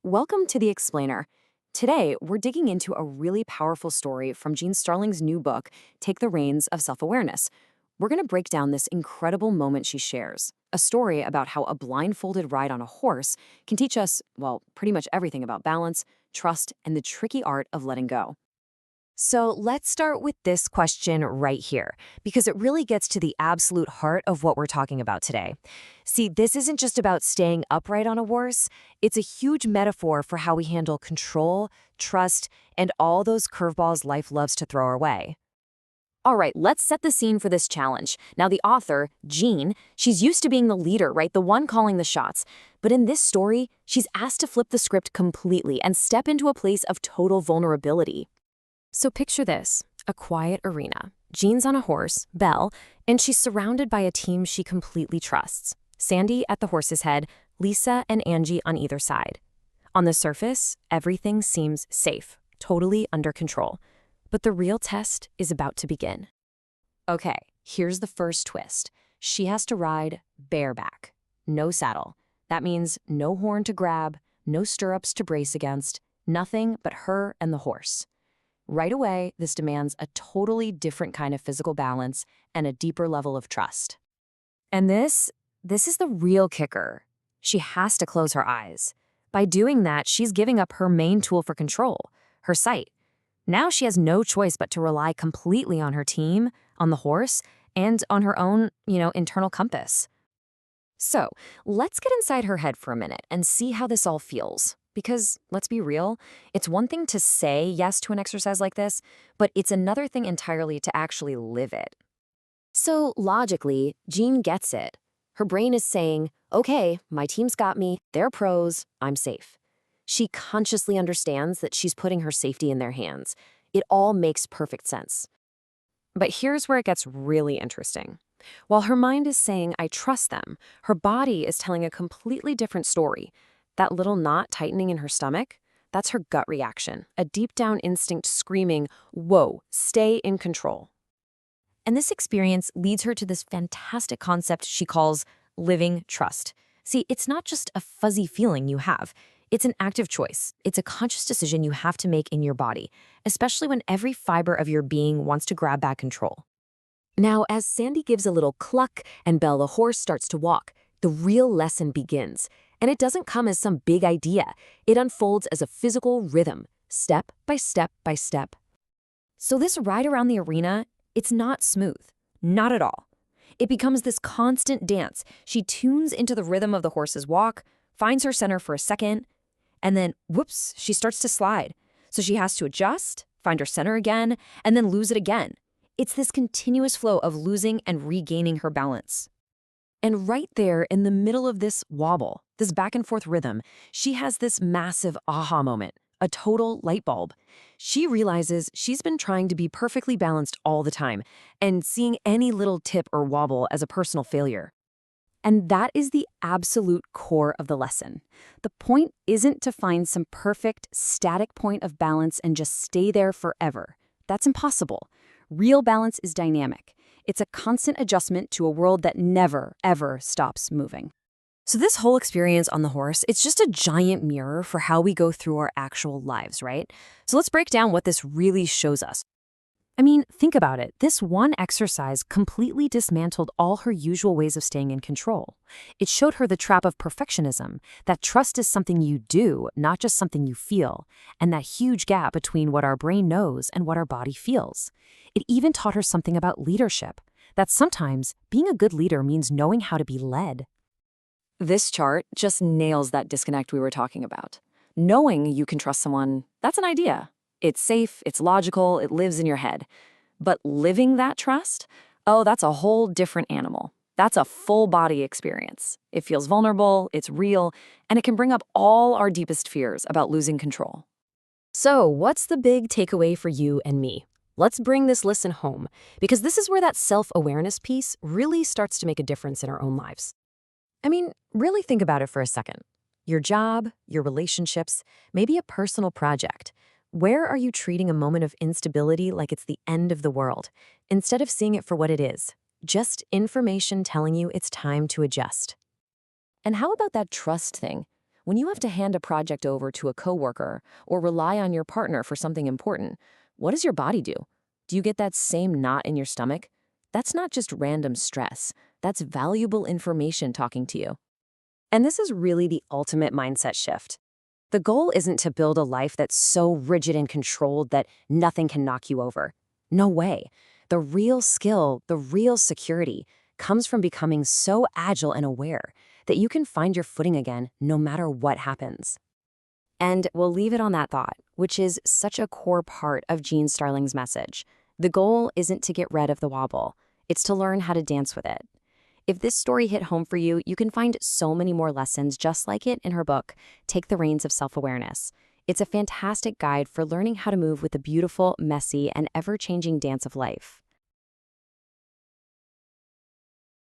Welcome to The Explainer. Today, we're digging into a really powerful story from Jean Starling's new book, Take the Reins of Self-Awareness. We're going to break down this incredible moment she shares, a story about how a blindfolded ride on a horse can teach us, well, pretty much everything about balance, trust, and the tricky art of letting go. So let's start with this question right here, because it really gets to the absolute heart of what we're talking about today. See, this isn't just about staying upright on a horse. It's a huge metaphor for how we handle control, trust, and all those curveballs life loves to throw our way. All right, let's set the scene for this challenge. Now, the author, Jean, she's used to being the leader, right? The one calling the shots. But in this story, she's asked to flip the script completely and step into a place of total vulnerability. So picture this, a quiet arena. Jean's on a horse, Belle, and she's surrounded by a team she completely trusts. Sandy at the horse's head, Lisa and Angie on either side. On the surface, everything seems safe, totally under control. But the real test is about to begin. Okay, here's the first twist. She has to ride bareback, no saddle. That means no horn to grab, no stirrups to brace against, nothing but her and the horse. Right away, this demands a totally different kind of physical balance and a deeper level of trust. And this is the real kicker. She has to close her eyes. By doing that, she's giving up her main tool for control, her sight. Now she has no choice but to rely completely on her team, on the horse, and on her own, internal compass. So, let's get inside her head for a minute and see how this all feels. Because, let's be real, it's one thing to say yes to an exercise like this, but it's another thing entirely to actually live it. So, logically, Jean gets it. Her brain is saying, okay, my team's got me, they're pros, I'm safe. She consciously understands that she's putting her safety in their hands. It all makes perfect sense. But here's where it gets really interesting. While her mind is saying, I trust them, her body is telling a completely different story. That little knot tightening in her stomach, that's her gut reaction, a deep down instinct screaming, whoa, stay in control. And this experience leads her to this fantastic concept she calls living trust. See, it's not just a fuzzy feeling you have. It's an active choice. It's a conscious decision you have to make in your body, especially when every fiber of your being wants to grab back control. Now, as Sandy gives a little cluck and Belle the horse starts to walk, the real lesson begins. And it doesn't come as some big idea. It unfolds as a physical rhythm, step by step by step. So this ride around the arena, it's not smooth. Not at all. It becomes this constant dance. She tunes into the rhythm of the horse's walk, finds her center for a second, and then, whoops, she starts to slide. So she has to adjust, find her center again, and then lose it again. It's this continuous flow of losing and regaining her balance. And right there in the middle of this wobble, this back and forth rhythm, she has this massive aha moment, a total light bulb. She realizes she's been trying to be perfectly balanced all the time and seeing any little tip or wobble as a personal failure. And that is the absolute core of the lesson. The point isn't to find some perfect, static point of balance and just stay there forever. That's impossible. Real balance is dynamic. It's a constant adjustment to a world that never, ever stops moving. So this whole experience on the horse, it's just a giant mirror for how we go through our actual lives, right? So let's break down what this really shows us. I mean, think about it. This one exercise completely dismantled all her usual ways of staying in control. It showed her the trap of perfectionism, that trust is something you do, not just something you feel, and that huge gap between what our brain knows and what our body feels. It even taught her something about leadership, that sometimes being a good leader means knowing how to be led. This chart just nails that disconnect we were talking about. Knowing you can trust someone, that's an idea. It's safe, it's logical, it lives in your head. But living that trust? Oh, that's a whole different animal. That's a full body experience. It feels vulnerable, it's real, and it can bring up all our deepest fears about losing control. So, what's the big takeaway for you and me? Let's bring this lesson home, because this is where that self-awareness piece really starts to make a difference in our own lives. I mean, really think about it for a second. Your job, your relationships, maybe a personal project. Where are you treating a moment of instability like it's the end of the world, instead of seeing it for what it is? Just information telling you it's time to adjust. And how about that trust thing? When you have to hand a project over to a coworker or rely on your partner for something important, what does your body do? Do you get that same knot in your stomach? That's not just random stress. That's valuable information talking to you. And this is really the ultimate mindset shift. The goal isn't to build a life that's so rigid and controlled that nothing can knock you over. No way. The real skill, the real security, comes from becoming so agile and aware that you can find your footing again no matter what happens. And we'll leave it on that thought, which is such a core part of Gene Starling's message. The goal isn't to get rid of the wobble, it's to learn how to dance with it. If this story hit home for you, you can find so many more lessons just like it in her book, Take the Reins of Self-Awareness. It's a fantastic guide for learning how to move with the beautiful, messy, and ever-changing dance of life.